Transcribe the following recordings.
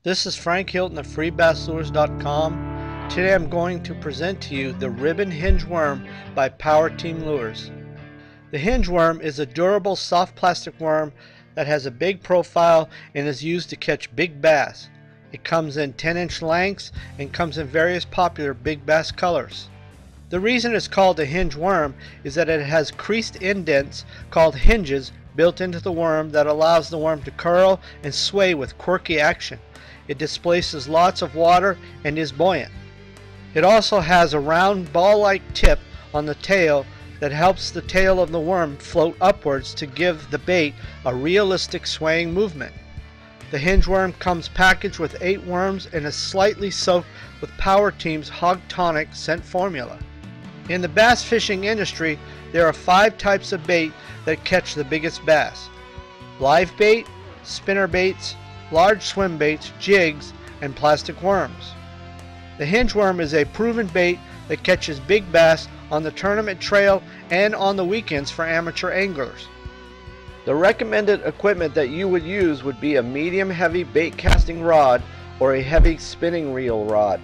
This is Frank Hilton of FreeBassLures.com. Today I'm going to present to you the Ribbon Hinge Worm by PowerTeam Lures. The hinge worm is a durable soft plastic worm that has a big profile and is used to catch big bass. It comes in 10-inch lengths and comes in various popular big bass colors. The reason it's called a hinge worm is that it has creased indents called hinges built into the worm that allows the worm to curl and sway with quirky action. It displaces lots of water and is buoyant. It also has a round ball-like tip on the tail that helps the tail of the worm float upwards to give the bait a realistic swaying movement. The hinge worm comes packaged with 8 worms and is slightly soaked with PowerTeam's Hog Tonic scent formula. In the bass fishing industry, there are 5 types of bait that catch the biggest bass: live bait, spinner baits, large swim baits, jigs, and plastic worms. The hinge worm is a proven bait that catches big bass on the tournament trail and on the weekends for amateur anglers. The recommended equipment that you would use would be a medium heavy bait casting rod or a heavy spinning reel rod.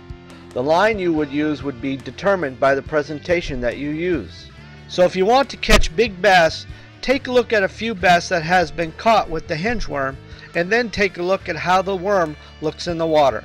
The line you would use would be determined by the presentation that you use. So if you want to catch big bass, take a look at a few bass that has been caught with the hinge worm and then take a look at how the worm looks in the water.